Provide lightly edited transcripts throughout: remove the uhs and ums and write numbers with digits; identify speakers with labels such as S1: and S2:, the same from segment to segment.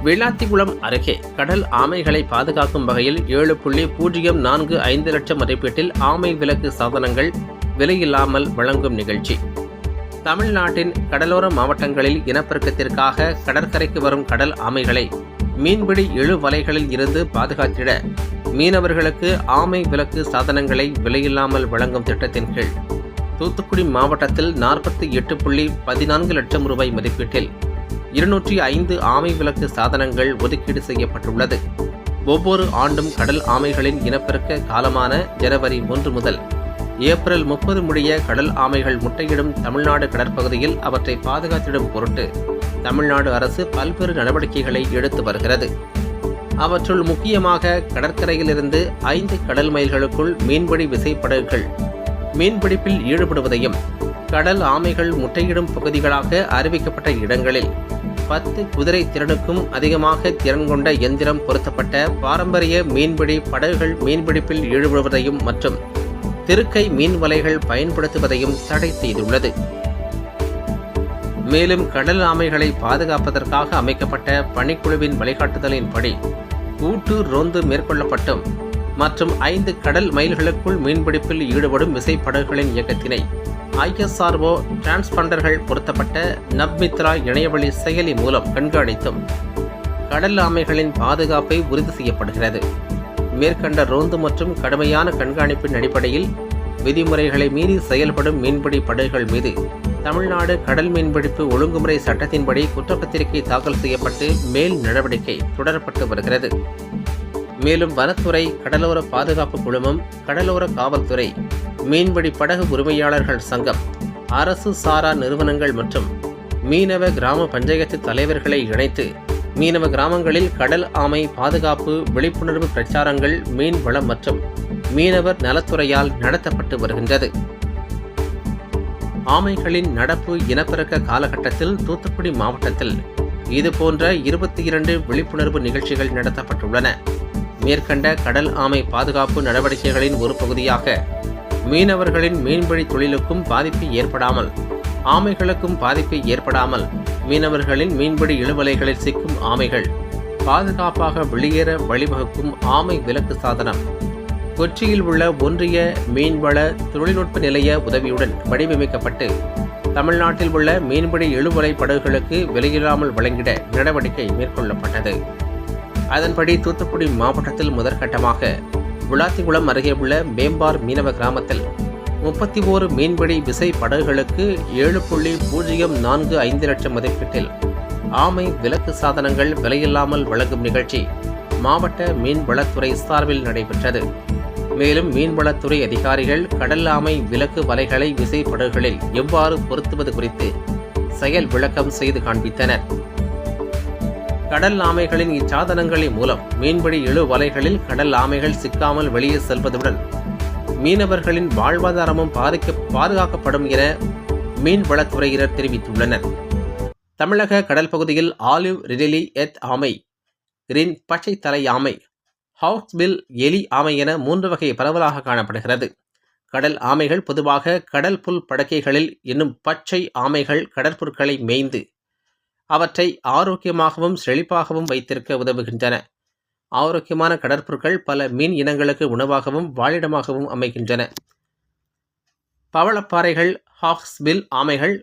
S1: விளாத்திகுளம் அருகே கடல் ஆமைகளை பாதுகாக்கும் வகையில் 7.045 லட்சம் மதிப்பீட்டில் ஆமை விலக்கு சாதனங்கள் விலையில்லாமல் வழங்கும் நிகழ்ச்சி. தமிழ்நாட்டின் கடலோர மாவட்டங்களில் இனப்பெருக்கத்திற்காக கடற்கரைக்கு வரும் கடல் ஆமைகளை மீன்பிடி இழுவலைகளில் இருந்து பாதுகாத்திட மீனவர்களுக்கு ஆமை விலக்கு சாதனங்களை விலையில்லாமல் வழங்கும் திட்டத்தின் கீழ் தூத்துக்குடி மாவட்டத்தில் 48.14 லட்சம் ரூபாய் மதிப்பீட்டில் 205 ஆமை விலக்கு சாதனங்கள் ஒதுக்கீடு செய்யப்பட்டுள்ளது. ஒவ்வொரு ஆண்டும் கடல் ஆமைகளின் இனப்பெருக்க காலமான ஜனவரி 1 முதல் ஏப்ரல் 30 முடிய கடல் ஆமைகள் முட்டையிடும் தமிழ்நாடு கடற்பகுதியில் அவற்றை பாதுகாத்திடும் பொருட்டு தமிழ்நாடு அரசு பல்வேறு நடவடிக்கைகளை எடுத்து வருகிறது. அவற்றுள் முக்கியமாக கடற்கரையிலிருந்து 5 கடல் மைல்களுக்குள் மீன்பிடி விசைப்படகுகள் மீன்பிடிப்பில் ஈடுபடுவதையும், கடல் ஆமைகள் முட்டையிடும் பகுதிகளாக அறிவிக்கப்பட்ட இடங்களில் 10 குதிரை திறனுக்கும் அதிகமாக திறன் கொண்ட எந்திரம் பொருத்தப்பட்ட பாரம்பரிய மீன்பிடி படகுகள் மீன்பிடிப்பில் ஈடுபடுவதையும் மற்றும் திருக்கை மீன் வலைகள் பயன்படுத்துவதையும் தடை செய்துள்ளது. மேலும் கடல் ஆமைகளை பாதுகாப்பதற்காக அமைக்கப்பட்ட பணிக்குழுவின் வழிகாட்டுதலின்படி கூட்டு ரோந்து மேற்கொள்ளப்பட்டும் மற்றும் 5 கடல் மைல்களுக்குள் மீன்பிடிப்பில் ஈடுபடும் விசைப்படகுகளின் இயக்கத்தினை ISRO டிரான்ஸ்பாண்டர்கள் பொருத்தப்பட்ட நப்மித்ரா இணையவழி செயலி மூலம் கண்காணித்தும் கடல் ஆமைகளின் பாதுகாப்பை உறுதி செய்யப்படுகிறது. மேற்கண்ட ரோந்து மற்றும் கடுமையான கண்காணிப்பின் அடிப்படையில் விதிமுறைகளை மீறி செயல்படும் மீன்பிடி படகுகள் மீது தமிழ்நாடு கடல் மீன்பிடிப்பு ஒழுங்குமுறை சட்டத்தின்படி குற்றப்பத்திரிகை தாக்கல் செய்யப்பட்டு மேல் நடவடிக்கை தொடரப்பட்டு வருகிறது. மேலும் வனத்துறை, கடலோர பாதுகாப்பு குழுமம், கடலோர காவல்துறை, மீன்பிடி படகு உரிமையாளர்கள் சங்கம், அரசு சாரா நிறுவனங்கள் மற்றும் மீனவ கிராம பஞ்சாயத்து தலைவர்களை இணைத்து மீனவ கிராமங்களில் கடல் ஆமை பாதுகாப்பு விழிப்புணர்வு பிரச்சாரங்கள் மீன் வளம் மற்றும் மீனவர் நலத்துறையால் நடத்தப்பட்டு வருகின்றது. ஆமைகளின் நடப்பு இனப்பெருக்க காலகட்டத்தில் தூத்துக்குடி மாவட்டத்தில் இதுபோன்ற 22 விழிப்புணர்வு நிகழ்ச்சிகள் நடத்தப்பட்டுள்ளன. மேற்கண்ட கடல் ஆமை பாதுகாப்பு நடவடிக்கைகளின் ஒரு பகுதியாக மீனவர்களின் மீன்பிடி தொழிலுக்கும் பாதிப்பு ஏற்படாமல், ஆமைகளுக்கும் பாதிப்பு ஏற்படாமல் மீனவர்களின் மீன்பிடி இழுவலைகளில் சிக்கும் ஆமைகள் பாதுகாப்பாக வெளியேற வழிவகுக்கும் ஆமை விலக்கு சாதனம் கொச்சியில் உள்ள ஒன்றிய மீன்வள தொழில்நுட்ப நிலைய உதவியுடன் வடிவமைக்கப்பட்டு தமிழ்நாட்டில் உள்ள மீன்பிடி இழுவலை படகுகளுக்கு விலையில்லாமல் வழங்கிட நடவடிக்கை மேற்கொள்ளப்பட்டது. அதன்படி தூத்துக்குடி மாவட்டத்தில் முதற்கட்டமாக விளாத்திகுளம் அருகே உள்ள மேம்பார் மீனவ கிராமத்தில் 31 மீன்பிடி விசை படகுகளுக்கு 7.045 லட்சம் மதிப்பீட்டில் ஆமை விலக்கு சாதனங்கள் விலையில்லாமல் வழங்கும் நிகழ்ச்சி மாவட்ட மீன்வளத்துறை சார்பில் நடைபெற்றது. மேலும் மீன்வளத்துறை அதிகாரிகள் கடல் ஆமை விலக்கு வலைகளை விசை படகுகளில் எவ்வாறு பொருத்துவது குறித்து செயல் விளக்கம் செய்து காண்பித்தனர். கடல் ஆமைகளின் இச்சாதனங்களின் மூலம் மீன்பிடி இழு வலைகளில் கடல் ஆமைகள் சிக்காமல் வெளியே செல்வதுடன் மீனவர்களின் வாழ்வாதாரமும் பாதுகாக்கப்படும் என மீன்வளத்துறையினர் தெரிவித்துள்ளனர். தமிழக கடல் பகுதியில் ஆலிவ் ரிடிலி எத் ஆமை, கிரீன் பச்சை தலை ஆமை, ஹவுஸ்பில் எலி ஆமை என 3 வகை பரவலாக காணப்படுகிறது. கடல் ஆமைகள் பொதுவாக கடல் புல் படுக்கைகளில் இன்னும் பச்சை ஆமைகள் கடற்புற்களை மேய்ந்து அவற்றை ஆரோக்கியமாகவும் செழிப்பாகவும் வைத்திருக்க உதவுகின்றன. ஆரோக்கியமான கடற்புற்கள் பல மீன் இனங்களுக்கு உணவாகவும் வாழிடமாகவும் அமைகின்றன. பவளப்பாறைகள் ஹாக்ஸ்பில் ஆமைகள்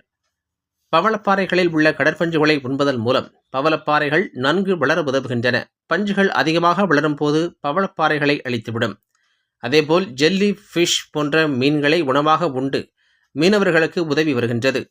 S1: பவளப்பாறைகளில் உள்ள கடற்பஞ்சுகளை உண்பதன் மூலம் பவளப்பாறைகள் நன்கு வளர உதவுகின்றன. பஞ்சுகள் அதிகமாக வளரும் போது பவளப்பாறைகளை அழித்துவிடும். அதேபோல் ஜெல்லி ஃபிஷ் போன்ற மீன்களை உணவாக உண்டு மீனவர்களுக்கு உதவி வருகின்றது.